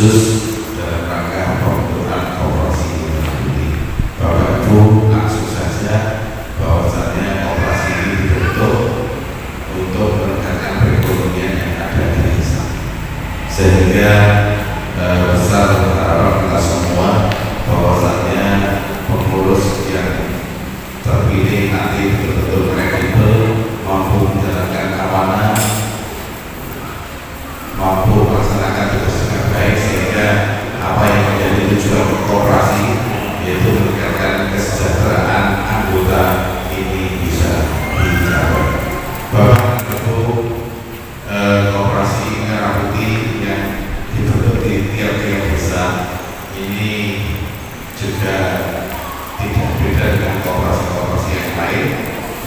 khusus dalam rangka pembentukan koperasi ini. Bapak Ibu langsung saja bahwasannya koperasi ini dibentuk untuk meningkatkan perekonomian yang ada di desa, sehingga besar harapan kita semua bahwasannya pengurus yang terpilih nanti betul-betul kredibel, mampu menjalankan amanah, mampu melaksanakan tugas dengan baik, sehingga apa yang menjadi tujuan koperasi yaitu meningkatkan kesejahteraan anggota ini bisa dicapai. Bapak Ibu, koperasi Merah Putih yang dibentuk di tiap-tiap desa ini juga tidak beda dengan koperasi-koperasi yang lain,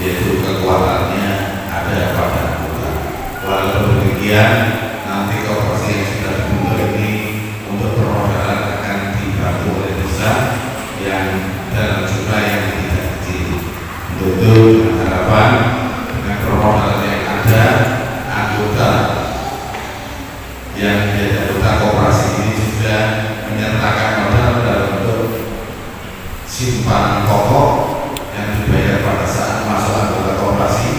yaitu kekuatannya ada pada anggota. Walaupun demikian, nanti koperasi yang sudah dibentuk ini untuk permodalan akan dibantu oleh desa yang dalam jumlah yang tidak kecil. Untuk itu dengan harapan dengan permodalan yang ada, anggota yang menjadi anggota koperasi ini juga menyertakan modal dalam bentuk simpanan pokok yang dibayar pada saat masuk anggota koperasi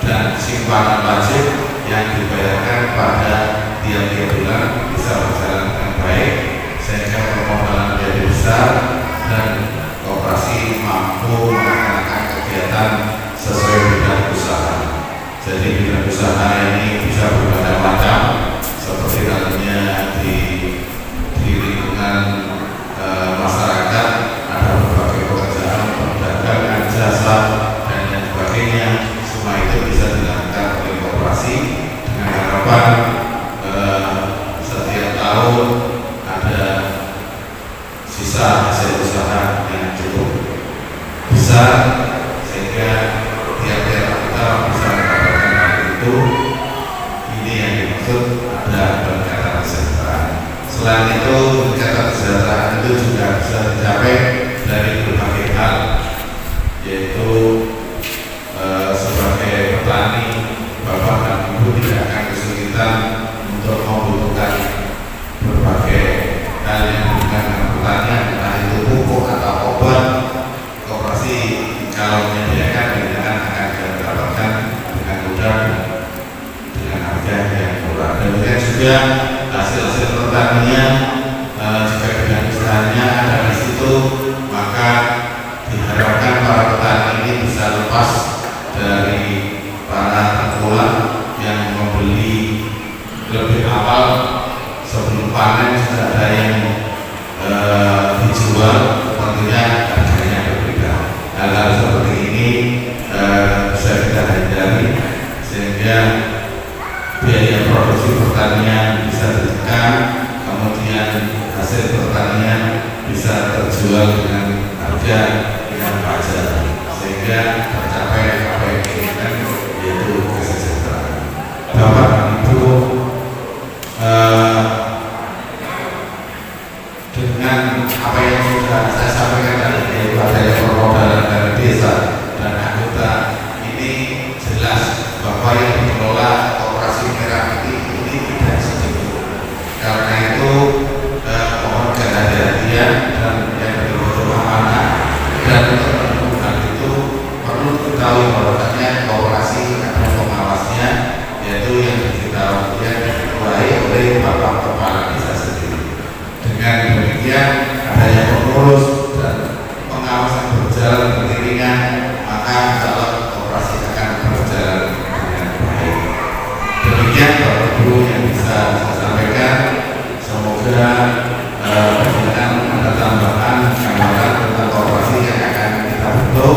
dan simpanan wajib yang dibayarkan pada tiap-tiap bulan bisa berjalan dengan baik, sehingga permodalan menjadi besar dan koperasi mampu melaksanakan kegiatan sesuai bidang usaha. Jadi bidang usaha ini bisa bermacam-macam, seperti halnya di lingkungan masyarakat ada berbagai pekerjaan, perdagangan, jasa, dan lain sebagainya. Semua itu bisa dilakukan oleh koperasi dengan harapan setiap tahun ada sisa hasil usaha yang cukup besar, sehingga tiap-tiap kita bisa mendapatkan hal itu. Ini yang dimaksud ada peningkatan kesejahteraan. Selain itu, peningkatan kesejahteraan itu juga bisa dicapai dari berbagai hal, yaitu sebagai petani, Bapak dan Ibu tidak akan kesulitan untuk membutuhkan berbagai hal yang berhubungan dengan pertanian, entah itu pupuk atau obat. Koperasi kalau menyediakan akan didapatkan dengan mudah dengan harga yang murah. Demikian juga hasil-hasil pertanian jika dengan usahanya ada di situ, maka diharapkan para petani ini bisa lepas dari para tengkulak yang membeli lebih awal sebelum panen sudah ada yang dijual, tentunya harganya berbeda. Hal-hal seperti ini bisa kita hindari, sehingga biaya produksi pertanian bisa ditekan, kemudian hasil pertanian bisa terjual dengan harga yang wajar, sehingga tercapai apa yang diinginkan, yaitu kesejahteraan. Bapak Ibu, dengan apa yang sudah saya sampaikan tadi, yaitu adanya permodalan dari desa dan anggota, ini jelas bahwa yang dikelola koperasi Merah Putih ini tidak sedikit. Karena itu mohon kehati-hatian dan yang betul-betul amanah, dan untuk hal itu perlu diketahui bahwasannya koperasi ada pengawasnya, yaitu yang diketuai oleh Bapak Kepala Desa sendiri. Dengan demikian, adanya pengurus dan pengawasan berjalan beriringan, maka calon koperasi akan berjalan dengan baik. Demikian Bapak Ibu yang bisa saya sampaikan. Semoga dengan ada tambahan gambaran tentang koperasi yang akan kita bentuk,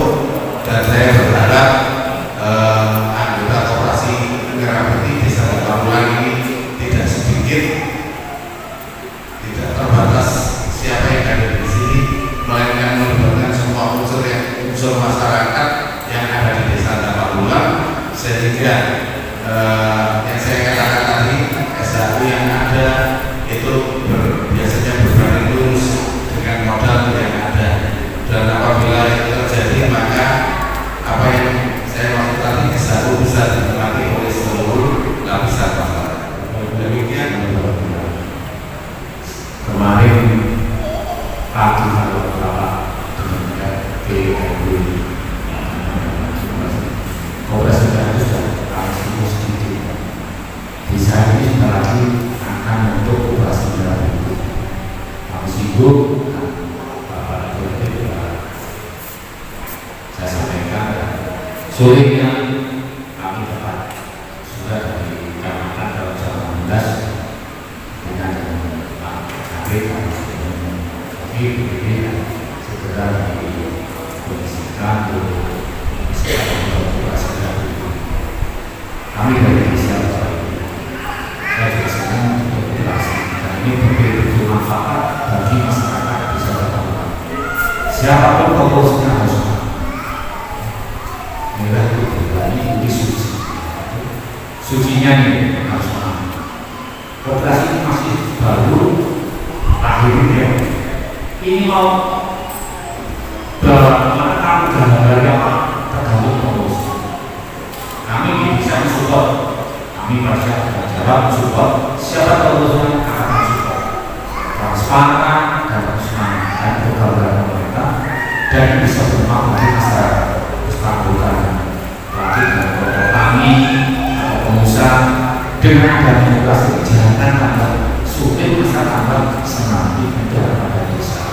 dan saya berharap anggota koperasi Merah Putih Desa Pamulang ini tidak sedikit, tidak terbatas siapa yang ada di sini, melainkan melibatkan semua unsur masyarakat yang ada di Desa Pamulang, sehingga yang saya katakan tadi, SHU yang tersebut Bapak Ibu saya sampaikan sulitnya kami dapat sudah dari Kecamatan dalam 2019 dengan Pak Kabit tapi ini segera dikondisikan kami dari Indonesia saya juga senang untuk dilaksanakan ini begitu bermanfaat bagi masyarakat di Jakarta. Siapapun komposnya harus merah itu berani, ini suci. Sucinya ini harus paham. Koperasi ini masih baru lahirnya. Ini mau menekan gambarnya tergantung komposisi. Kami bisa mensupport, kami pada jawab mensupport siapa komposisinya akan mensupport. Transparan dan semangat dan kegabaran pemerintah dan bisa bermanfaat bagi masyarakat. Bukan lagi dengan kami atau pengusaha dengan adanya demokrasi jangan tambah sulit bisa tambah semangat negara pada desa.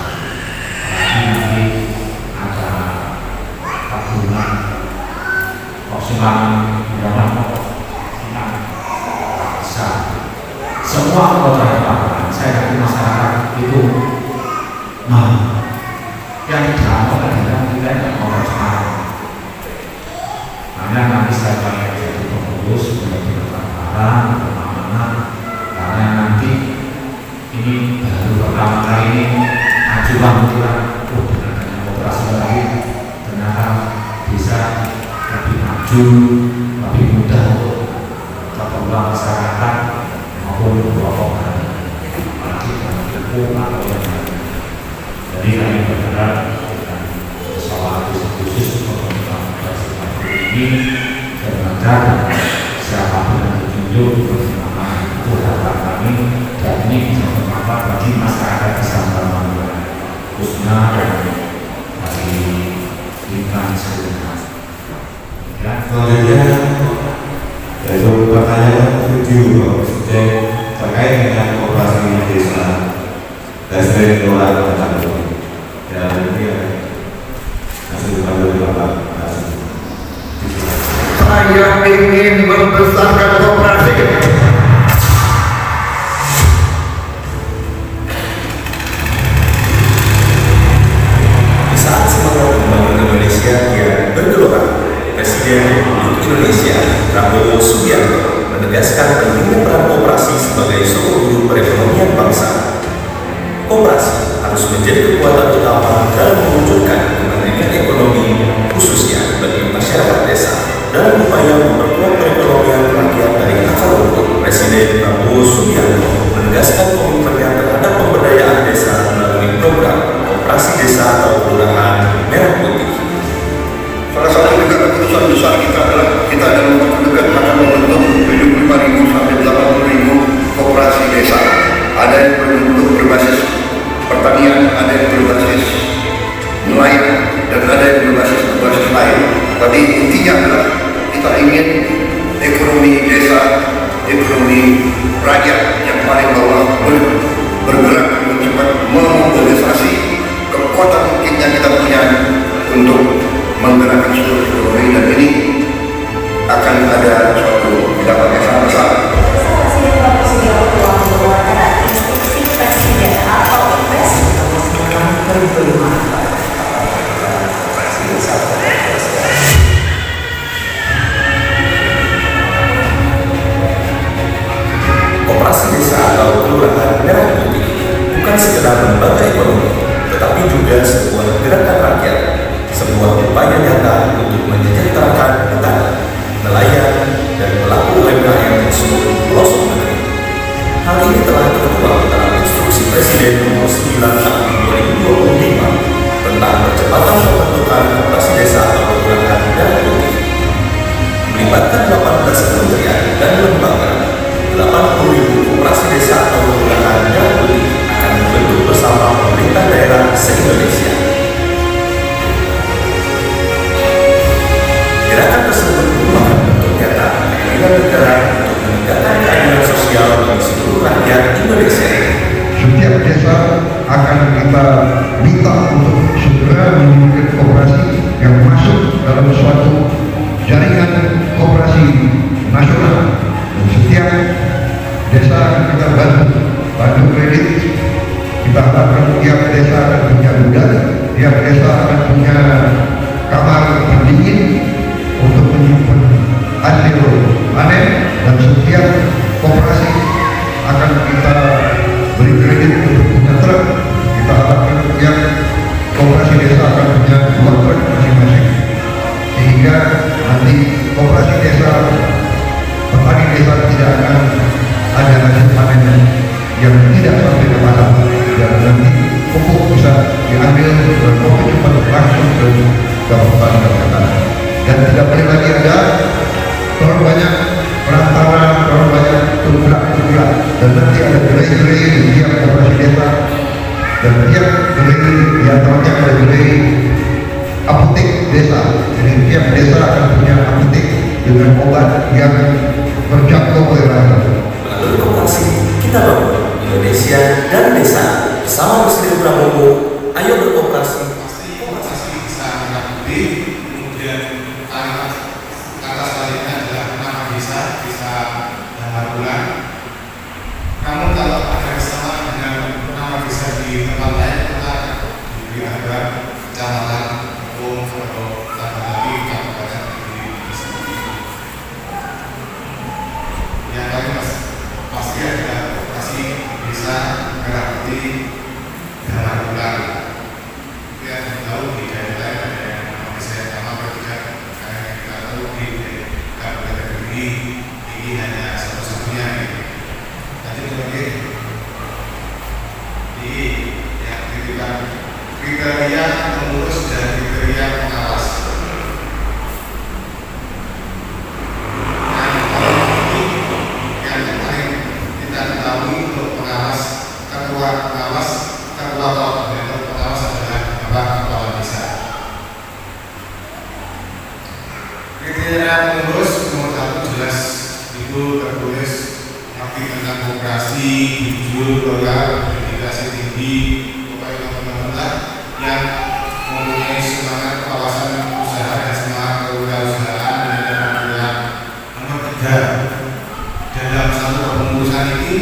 Nanti ada tabungan opsimal dalam kita bisa semua kota saya yakin masyarakat itu yang tidak mau adalah kita yang mau semangat. Karena nanti saya akan jadi pengurus menjadi transparan, keamanan, karena nanti ini baru pertama kali ini ajuan dengan operasi lagi ternyata bisa lebih maju, lebih mudah untuk terkembang masyarakat maupun kelompok apalagi dalam hukum atau yang lain. Jadi kami berharap dengan soal khusus ini ternyata siapapun yang ditunjuk bersama itu harapan kami dan ini bisa bermanfaat bagi masyarakat di Sambal khususnya dan bagi lingkungan sekitar. Selanjutnya yaitu pertanyaan 7 Bapak Presiden terkait dengan operasi desa Dasar Kelurahan Kecamatan. Dan ini hasil dipanggil Bapak. Saya ingin membesarkan koperasi. Di saat semangat membangun Indonesia yang bergelora, Presiden Republik Indonesia Prabowo Subianto menegaskan pentingnya peran koperasi sebagai sumber guru perekonomian bangsa. Koperasi harus menjadi kekuatan utama dalam mewujudkan kemandirian ekonomi, khususnya bagi masyarakat desa, dalam upaya memperkuat perekonomian rakyat dari akar rumput. Presiden Prabowo Subianto menegaskan komitmennya terhadap pemberdayaan desa melalui program Koperasi Desa atau Kelurahan Merah Putih. Salah satu juga keputusan besar kita adalah kita dalam waktu dekat akan membentuk 75.000 sampai 80.000 koperasi desa. Ada yang berbentuk berbasis pertanian, ada yang berbasis nelayan, dan ada yang berbasis lain. Tapi intinya adalah kita ingin ekonomi desa, ekonomi rakyat yang paling bawah bergerak dengan cepat memobilisasi kekuatan yang kita punya untuk menggerakkan seluruh ekonomi, dan ini akan ada suatu dampak yang sangat besar. Presiden Bapak Subianto telah mengeluarkan instruksi presiden atau impres Koperasi desa atau Kelurahan Merah Putih bukan sekedar lembaga ekonomi, tetapi juga sebuah gerakan rakyat, sebuah upaya nyata untuk menyejahterakan petani, nelayan, dan pelaku UMKM di seluruh pelosok negeri. Hal ini telah tertuang dalam instruksi Presiden nomor 9 tahun 2025 tentang percepatan pembentukan koperasi desa atau Kelurahan Merah Putih, melibatkan 18 kementerian dan lembaga. 80.000 koperasi desa atau Kelurahan Merah Putih akan dibentuk bersama pemerintah daerah se-Indonesia. Gerakan tersebut merupakan bentuk nyata keinginan negara untuk menegakkan keadilan sosial bagi seluruh rakyat Indonesia. Setiap desa akan desa akan kita bantu kredit. Kita harapkan tiap desa akan punya gudang, tiap desa akan punya kamar pendingin untuk menyimpan hasil panen, dan setiap koperasi akan kita beri kredit untuk punya truk. Kita harapkan tiap koperasi desa akan punya 2 truk masing-masing, sehingga nanti koperasi desa, petani desa tidak akan ada hasil panen yang tidak sampai ke pasar, dan nanti pupuk bisa diambil dan pupuk cepat langsung ke petani terdekat, dan tidak boleh lagi ada terlalu banyak perantara, terlalu banyak tunggal, dan nanti ada gerai-gerai di tiap koperasi desa, dan tiap gerai di antaranya ada gerai apotek desa. Jadi tiap desa akan punya apotek dengan obat yang terjangkau oleh rakyat. Melalui koperasi, kita bangun Indonesia dan desa. Bersama Presiden Prabowo, ayo berkoperasi. Pasti koperasi bisa mengikuti. Kemudian kata selanjutnya adalah nama desa, bisa bulan. Namun kalau ada kesamaan dengan nama desa di tempat lain, kita diberi harga kecamatan, atau tambah lagi kabupaten di seperti itu. Yang lain pasti ada koperasi desa Merah Putih dan bulan. Yang tahu di daerah lain ada yang nama desa yang sama atau tidak, karena yang kita tahu di kabupaten ini hanya satu-satunya. Nanti sebagai di yang diberikan kriteria pengurus dan kriteria pengawas. Yang paling kita ketahui untuk pengawas, ketua pengawas, ketua koordinator pengawas adalah Bapak Kepala Desa. Kriteria pengurus nomor 1 jelas, itu tertulis ngerti tentang koperasi, jujur, loyal, dedikasi tinggi, upaya teman-teman yang mempunyai semangat kawasan usaha dan semangat kewirausahaan dan dalam. Nomor 3, dalam satu kepengurusan ini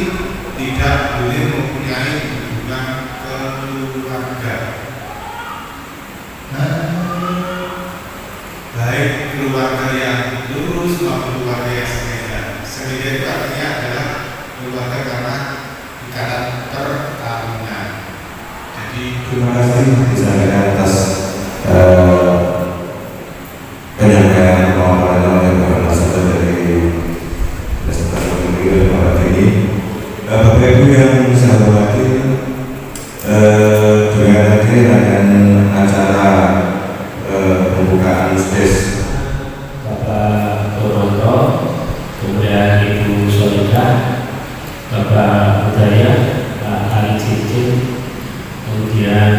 tidak boleh mempunyai hubungan keluarga, baik keluarga yang lurus maupun keluarga yang sengaja. Sengaja itu artinya adalah keluarga karena ikatan perkawinan. Jadi Terima kasih misalnya atas penyampaian pemaparan yang berhasil dari presentasi pemimpin pada ini. Bapak Ibu yang saya hormati, dengan akhirnya acara pembukaan stage Bapak Purwoto, kemudian Ibu Solika, Bapak Budaya, Pak Ali Cicin, kemudian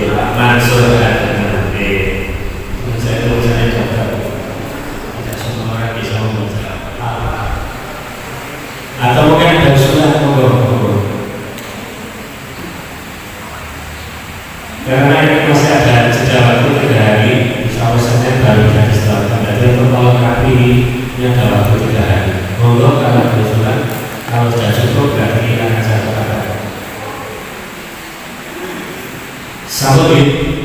Pak Mansur dan saya tulisannya dokter. Tidak semua orang bisa membaca. Atau mungkin ada usulan, monggo. Karena ini masih ada jeda waktu 3 hari, sausnya baru jadi setelah jadi untuk melengkapinya ada waktu 3 hari. Monggo kalau ada usulan, kalau sudah cukup berarti akan saya katakan. Sambut.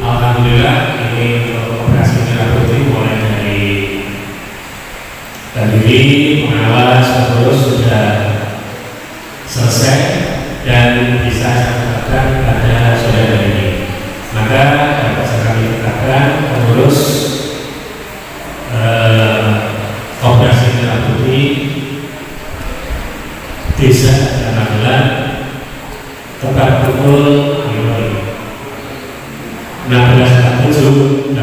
Alhamdulillah ini untuk operasi Merah Putih mulai dari pendiri, pengawas, pengurus sudah selesai dan bisa saya katakan pada sore hari ini. Maka dapat kami katakan pengurus operasi Merah Putih Desa Magelang tepat pukul 16.47